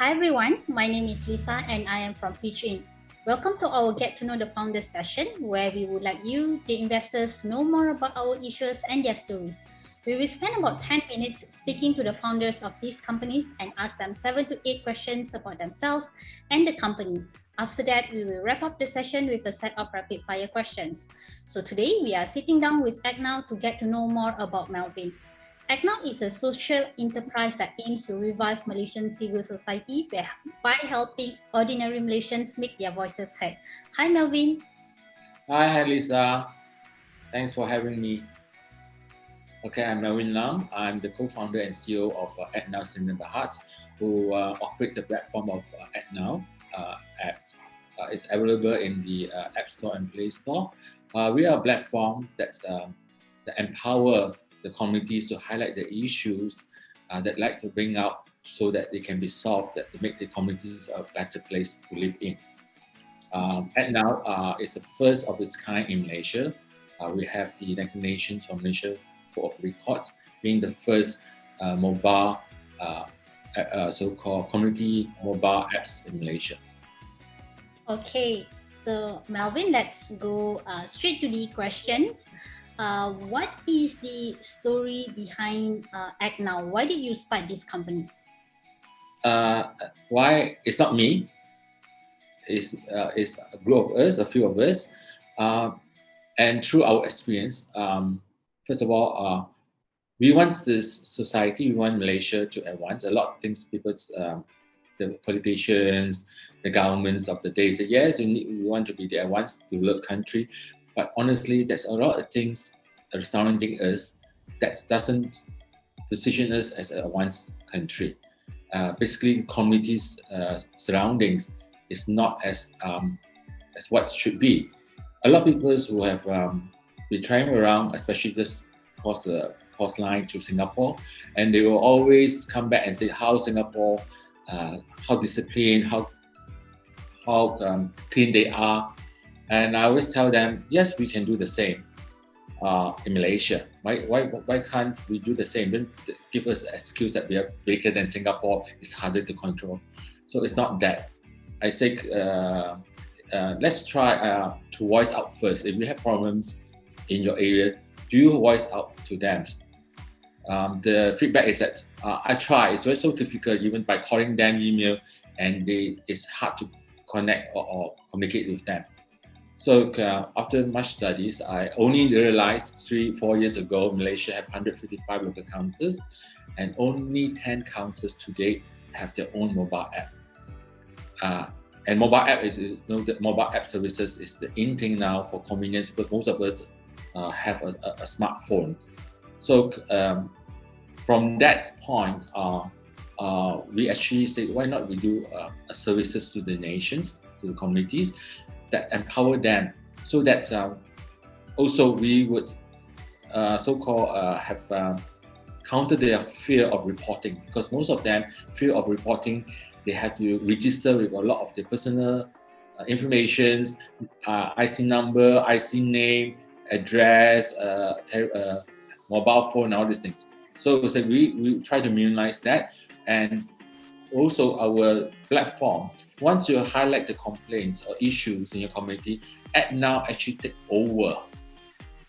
Hi everyone, my name is Lisa and I am from pitchIN. Welcome to our Get to Know the Founders session where we would like you, the investors, to know more about our issues and their stories. We will spend about 10 minutes speaking to the founders of these companies and ask them 7 to 8 questions about themselves and the company. After that, we will wrap up the session with a set of rapid fire questions. So today we are sitting down with ACTnow to get to know more about Melvin. ACTnow is a social enterprise that aims to revive Malaysian civil society by helping ordinary Malaysians make their voices heard. Hi, Melvin. Hi, Lisa. Thanks for having me. Okay, I'm Marvin Lam. I'm the co-founder and CEO of ACTnow Syndicate Berhad, who operate the platform of ACTnow. It's available in the App Store and Play Store. We are a platform that empower the communities to highlight the issues that like to bring out so that they can be solved, that to make the communities a better place to live in. ACTnow is the first of its kind in Malaysia. We have the recognitions from Malaysia Book of Records being the first mobile, so-called community mobile apps in Malaysia. Okay, so Melvin, let's go straight to the questions. What is the story behind ACTnow? Why did you start this company? Why? It's not me. It's a group of us, a few of us. And through our experience, first of all, we want this society, we want Malaysia to advance. A lot of things people, the politicians, the governments of the day say, yes, we want to be the advanced developed country. But honestly, there's a lot of things surrounding us that doesn't position us as a advanced country. Basically, communities' surroundings is not as what it should be. A lot of people who have been traveling around, especially just across the coastline to Singapore, and they will always come back and say how Singapore, how disciplined, how clean they are. And I always tell them, yes, we can do the same in Malaysia. Why can't we do the same? Don't give us an excuse that we are bigger than Singapore, it's harder to control. So it's not that. I say, let's try to voice out first. If you have problems in your area, do you voice out to them? The feedback is that I try. It's very so difficult, even by calling them, email, and it's hard to connect or communicate with them. So after much studies, I only realized 3-4 years ago, Malaysia have 155 local councils, and only 10 councils today have their own mobile app. And mobile app mobile app services is the in thing now for convenience, because most of us have a smartphone. So from that point, we actually say, why not we do services to the nations, to the communities, that empower them, so that also we would so-called have counter their fear of reporting, because most of them fear of reporting. They have to register with a lot of their personal informations, IC number, IC name, address, mobile phone, all these things. So we try to minimize that. And also our platform, once you highlight the complaints or issues in your community, ACTnow actually take over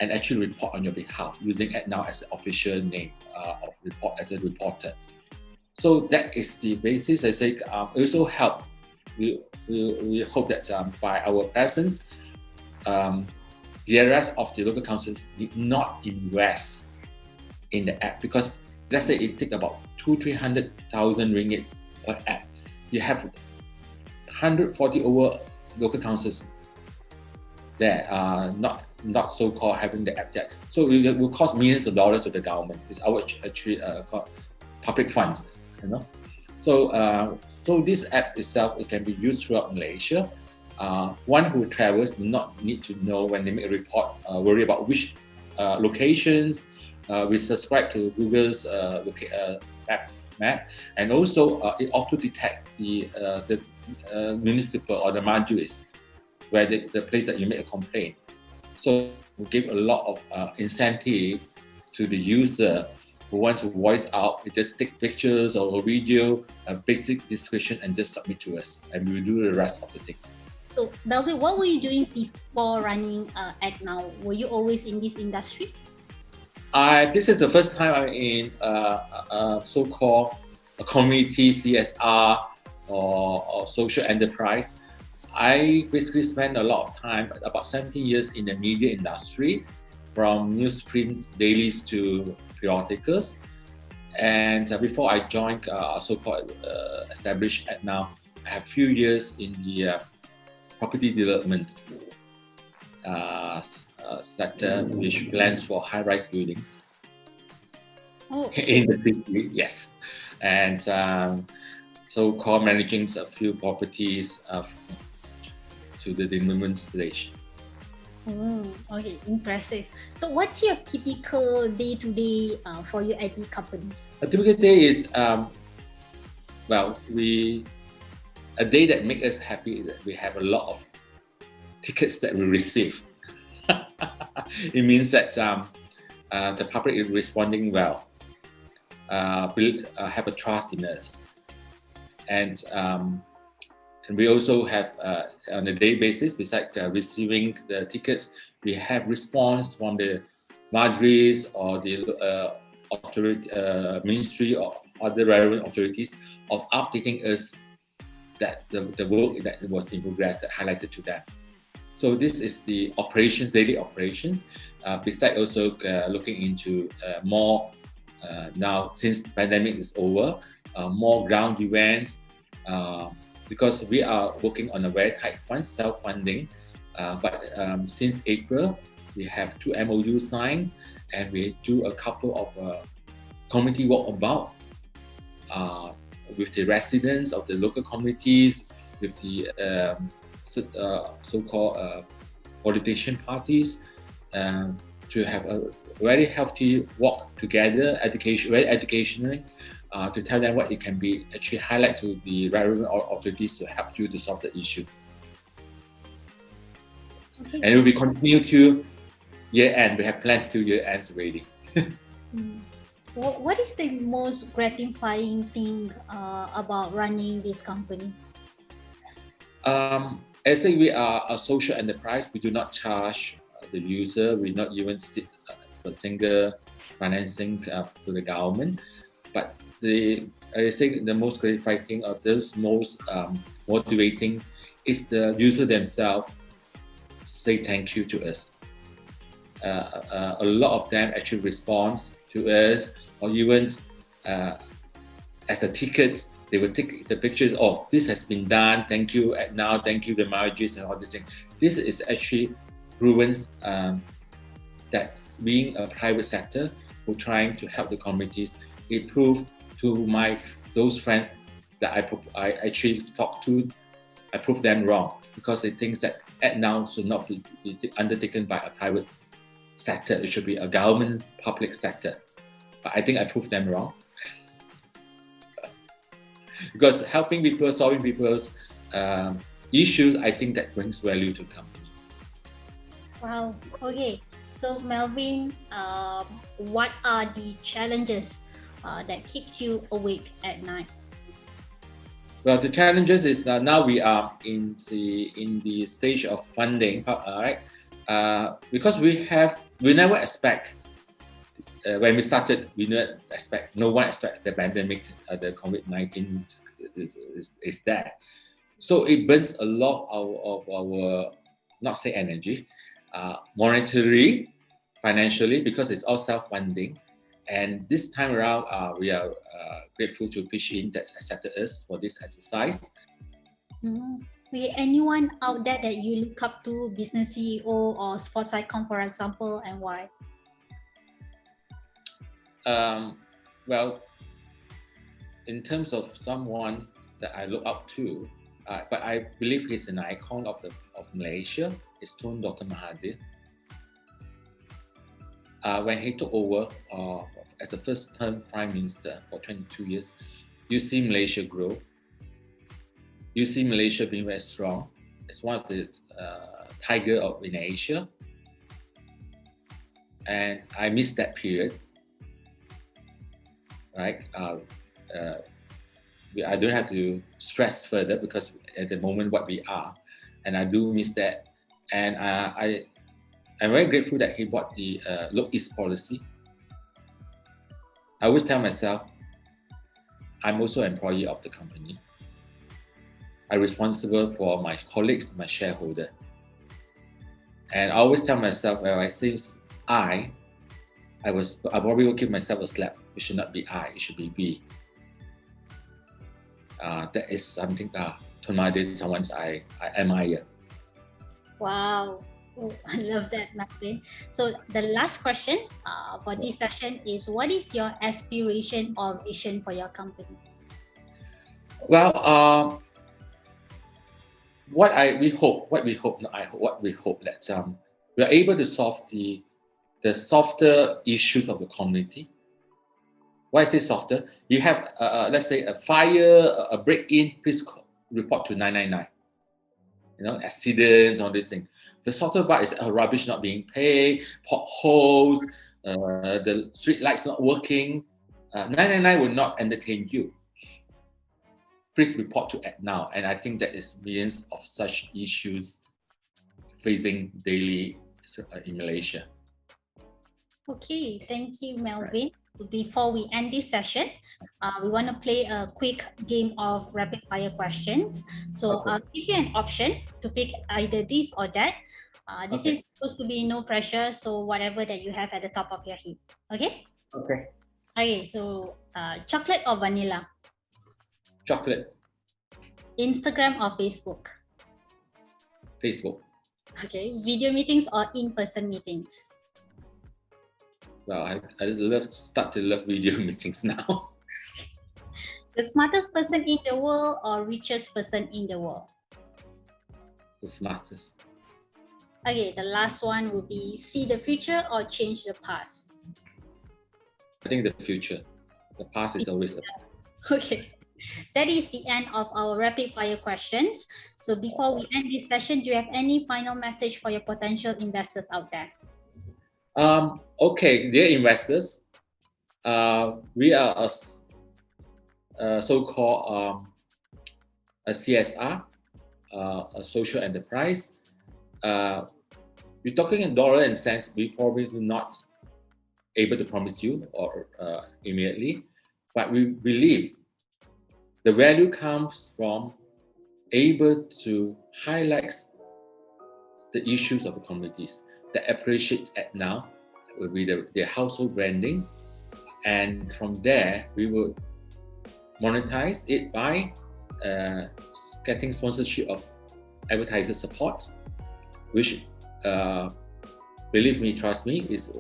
and actually report on your behalf using ACTnow as the official name of report as a reporter. So that is the basis. I say also help. We hope that by our presence, the rest of the local councils did not invest in the app, because let's say it take about 200,000-300,000 ringgit per app. You have 140 over local councils that are not so-called having the app yet. So it will cost millions of dollars to the government. It's our actually called public funds, you know. So so these apps itself, it can be used throughout Malaysia. One who travels do not need to know when they make a report, worry about which locations. We subscribe to Google's map, and also it auto detect the municipal or the majuis, where the place that you make a complaint. So we give a lot of incentive to the user who wants to voice out, we just take pictures or a video, a basic description, and just submit to us, and we will do the rest of the things. So, Melvin, what were you doing before running ACTnow? Were you always in this industry? This is the first time I'm in so-called a community CSR or social enterprise. I basically spent a lot of time, about 17 years in the media industry, from newsprints, dailies to periodicals. And before I joined so-called established ACTnow, I have a few years in the property development sector, which plans for high-rise buildings in the city, yes. And so-called managing a few properties to the development stage. Okay, impressive. So what's your typical day-to-day for you at the company? A typical day is, a day that makes us happy is that we have a lot of tickets that we receive. It means that the public is responding well, have a trust in us. And we also have, on a daily basis, besides receiving the tickets, we have response from the Madris or the authority, ministry or other relevant authorities of updating us that the work that was in progress that highlighted to them. So this is the operations, daily operations. Besides also looking into more now, since the pandemic is over, more ground events, because we are working on a very tight fund, self-funding. But since April, we have 2 MOU signs, and we do a couple of community walkabout with the residents of the local communities, with the so-called politician parties, to have a very healthy walk together, very educational, to tell them what it can be, actually highlight to the relevant authorities to help you to solve the issue. Okay. And it will be continued to year end. We have plans to year ends already. What is the most gratifying thing about running this company? I say we are a social enterprise. We do not charge the user. We not even a single financing to the government. But I think the most gratifying thing, or those most motivating, is the user themselves say thank you to us. A lot of them actually respond to us, or even as a ticket, they will take the pictures. Oh, this has been done. Thank you. Now, thank you, the marriages and all these things. This is actually proven that being a private sector who trying to help the communities, it proved to those friends that I actually talked to, I proved them wrong, because they think that ACTnow should not be undertaken by a private sector. It should be a government public sector. But I think I proved them wrong. Because helping people, solving people's issues, I think that brings value to the company. Wow. Okay. So Melvin, what are the challenges that keeps you awake at night? Well, the challenges is now we are in the stage of funding, right? Because we never expect. When we started, no one expect the pandemic, the COVID-19 is there. So it burns a lot of our, not say energy, monetary, financially, because it's all self-funding. And this time around, we are grateful to pitchIN that accepted us for this exercise. Anyone out there that you look up to, business CEO or sports icon, for example, and why? Well, in terms of someone that I look up to, but I believe he's an icon of Malaysia, is Dr. Mahathir. When he took over as the first-term Prime Minister for 22 years, you see Malaysia grow. You see Malaysia being very strong. It's one of the tiger in Asia. And I miss that period. right? I don't have to stress further because at the moment what we are, and I do miss that. And I'm very grateful that he bought the Look East policy. I always tell myself, I'm also an employee of the company. I'm responsible for my colleagues, my shareholder. And I always tell myself, when I say I probably will give myself a slap. It should not be I, it should be we. That is something someone I admire. Wow. Oh, I love that, Marvin. So the last question for this session is, what is your aspiration or vision for your company? Well, what we hope that we are able to solve the softer issues of the community. Why I say softer? You have, let's say, a fire, a break-in, please report to 999. Accidents, all these things. The softer part is rubbish not being paid, potholes, the street lights not working. 999 will not entertain you. Please report to ACTnow. And I think that is millions of such issues facing daily in Malaysia. Okay, thank you, Melvin. Before we end this session, we want to play a quick game of rapid fire questions. So Okay. I'll give you an option to pick either this or that. This is supposed to be no pressure, so whatever that you have at the top of your head. Okay? Okay. Okay, so chocolate or vanilla? Chocolate. Instagram or Facebook? Facebook. Okay, video meetings or in-person meetings? Well, I just start to love video meetings now. The smartest person in the world or richest person in the world? The smartest. Okay, the last one will be see the future or change the past. I think the future. The past is always the past. Okay, that is the end of our rapid fire questions. So before we end this session, do you have any final message for your potential investors out there? Okay, dear investors, we are a so-called a CSR, a social enterprise. We're talking in dollar and cents. We probably do not able to promise you or immediately, but we believe the value comes from able to highlight the issues of the communities that appreciate ACTnow will be their household branding, and from there we will monetize it by getting sponsorship of advertiser support, which believe me, trust me, is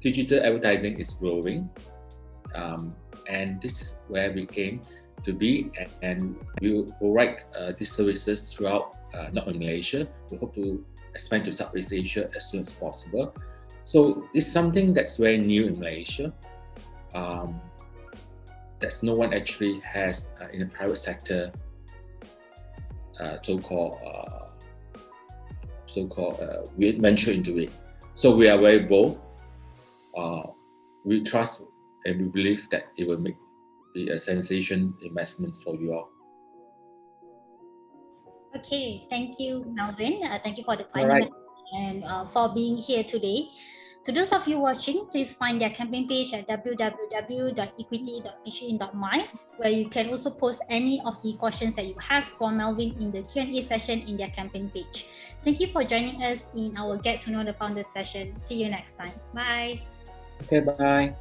digital advertising is growing, and this is where we aim to be, and we will provide these services throughout not only Malaysia. We hope to expand to Southeast Asia as soon as possible. So it's something that's very new in Malaysia. That no one actually has in the private sector we venture into it. So we are very bold. We trust and we believe that it will be a sensation investment for you all. Okay, thank you, Melvin. Thank you for the final and for being here today. To those of you watching, please find their campaign page at www.equity.pitchin.my, where you can also post any of the questions that you have for Melvin in the Q&A session in their campaign page. Thank you for joining us in our Get to Know the Founders session. See you next time. Bye. Okay, bye.